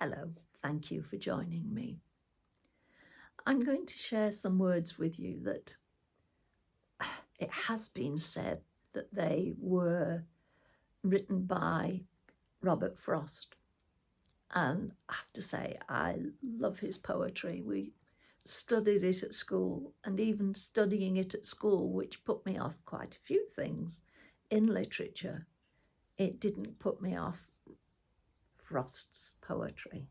Hello, thank you for joining me. I'm going to share some words with you that it has been said that they were written by Robert Frost. And I have to say, I love his poetry. We studied it at school, and even studying it at school, which put me off quite a few things in literature, it didn't put me off Frost's poetry.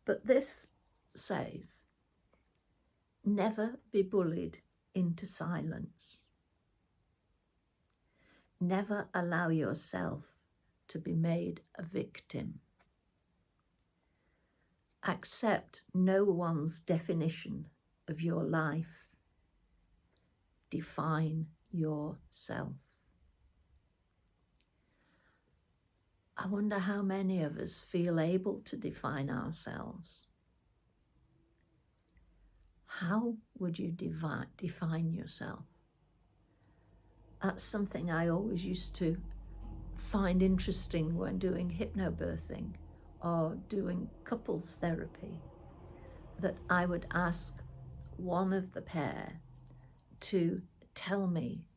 But this says, never be bullied into silence. Never allow yourself to be made a victim. Accept no one's definition of your life. Define yourself. I wonder how many of us feel able to define ourselves. How would you define yourself? That's something I always used to find interesting when doing hypnobirthing or doing couples therapy, that I would ask one of the pair to tell me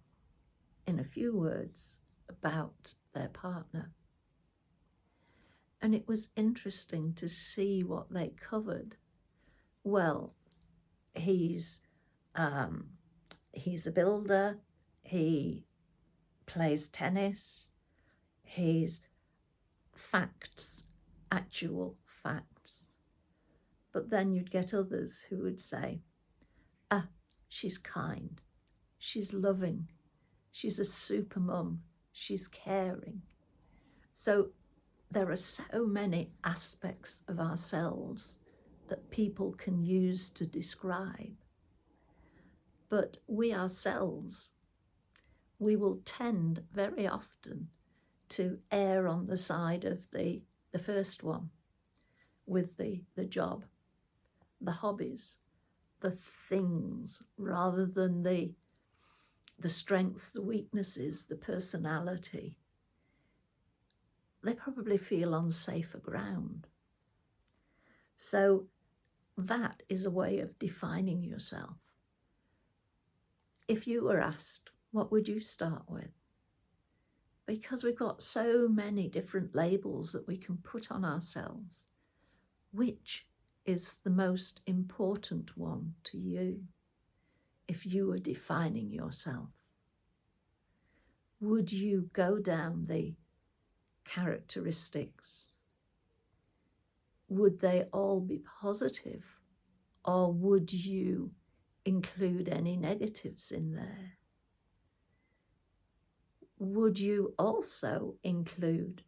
in a few words about their partner. And it was interesting to see what they covered. Well, he's a builder, he plays tennis, he's facts, actual facts. But then you'd get others who would say, she's kind, she's loving, she's a super mum, she's caring. So there are so many aspects of ourselves that people can use to describe. But we ourselves, we will tend very often to err on the side of the first one, with the job, the hobbies, the things, rather than the strengths, the weaknesses, the personality. They probably feel on safer ground. So that is a way of defining yourself. If you were asked, what would you start with? Because we've got so many different labels that we can put on ourselves. Which is the most important one to you if you were defining yourself? Would you go down the characteristics? Would they all be positive, or would you include any negatives in there? Would you also include,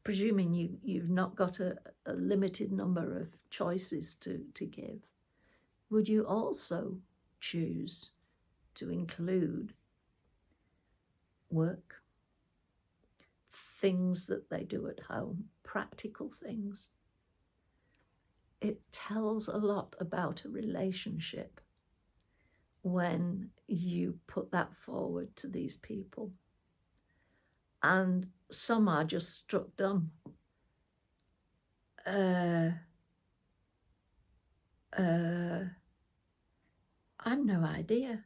presuming you've not got a limited number of choices to give, would you also choose to include work, things that they do at home, practical things? It tells a lot about a relationship when you put that forward to these people. And some are just struck dumb. I've no idea.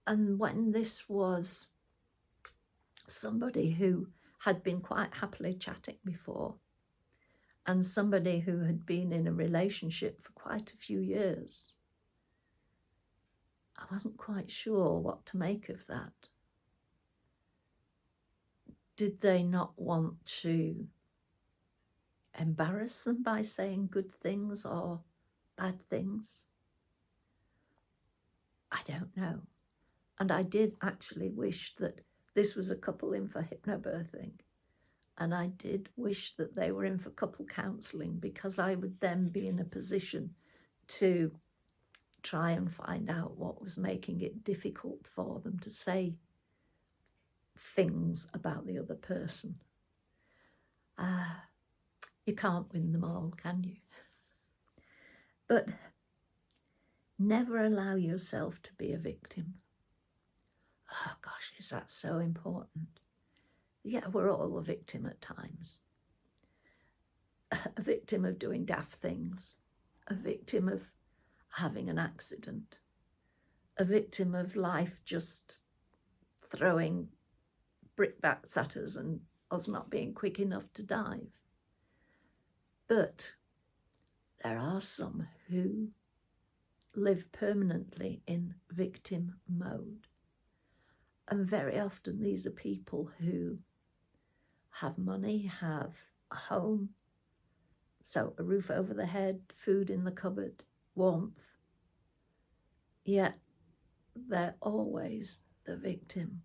And when this was somebody who had been quite happily chatting before, and somebody who had been in a relationship for quite a few years, I wasn't quite sure what to make of that. Did they not want to embarrass them by saying good things or bad things? I don't know. And I did actually wish that this was a couple in for hypnobirthing. And I did wish that they were in for couple counselling, because I would then be in a position to try and find out what was making it difficult for them to say things about the other person. You can't win them all, can you? But never allow yourself to be a victim. Oh gosh, is that so important? Yeah, we're all a victim at times. victim of doing daft things, a victim of having an accident, a victim of life just throwing brickbats at us and us not being quick enough to dive. But there are some who live permanently in victim mode. And very often these are people who have money, have a home, so a roof over the head, food in the cupboard, warmth. Yet they're always the victim,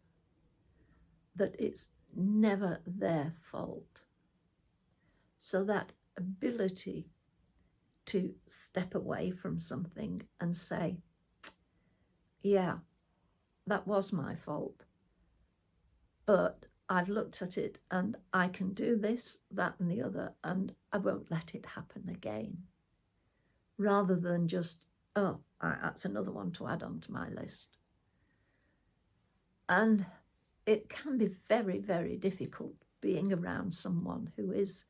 that it's never their fault. So that ability to step away from something and say, yeah, that was my fault, but I've looked at it and I can do this, that and the other, and I won't let it happen again. Rather than just, oh, that's another one to add on to my list. And it can be very, very difficult being around someone who is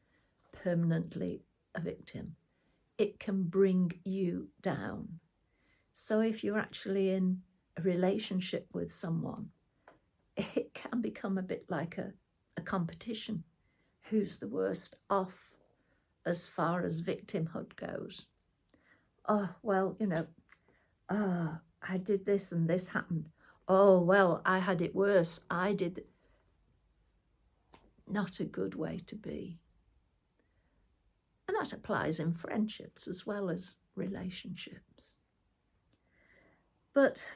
permanently a victim. It can bring you down. So if you're actually in a relationship with someone, it can become a bit like a competition. Who's the worst off as far as victimhood goes? Oh, well, I did this and this happened. Oh, well, I had it worse. I did. Not a good way to be. And that applies in friendships as well as relationships. But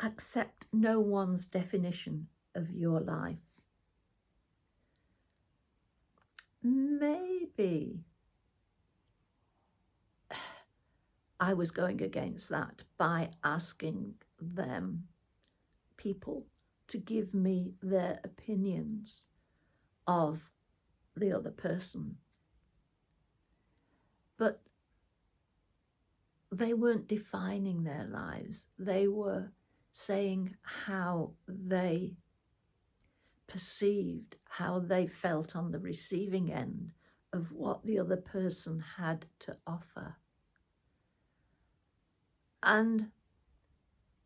accept no one's definition of your life. Maybe I was going against that by asking people, to give me their opinions of the other person. But they weren't defining their lives. They were saying how they perceived, how they felt on the receiving end of what the other person had to offer. And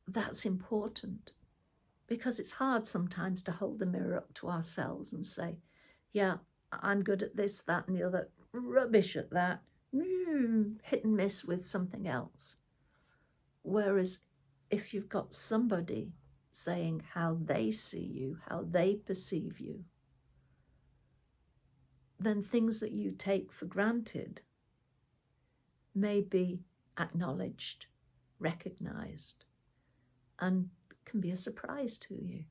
that's important, because it's hard sometimes to hold the mirror up to ourselves and say, yeah, I'm good at this, that, and the other, rubbish at that, hit and miss with something else. Whereas if you've got somebody saying how they see you, how they perceive you, then things that you take for granted may be acknowledged, recognized, and can be a surprise to you.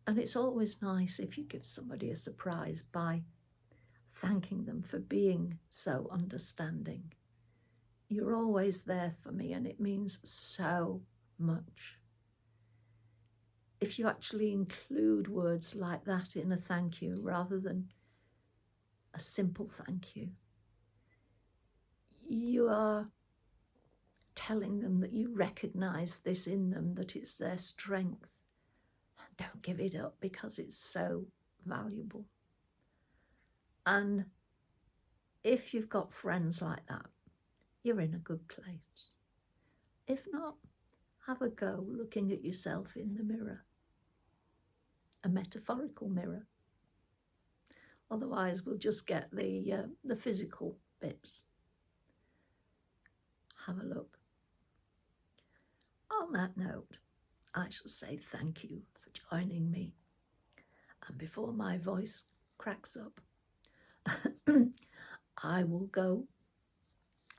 And it's always nice if you give somebody a surprise by thanking them for being so understanding. You're always there for me, and it means so much. If you actually include words like that in a thank you rather than a simple thank you, you are telling them that you recognize this in them, that it's their strength. Don't give it up, because it's so valuable. And if you've got friends like that, you're in a good place. If not, have a go looking at yourself in the mirror, a metaphorical mirror. Otherwise, we'll just get the physical bits. Have a look. On that note, I shall say thank you for joining me. And before my voice cracks up, I will go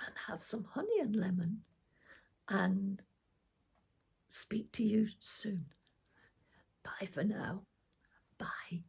and have some honey and lemon and speak to you soon. Bye for now. Bye.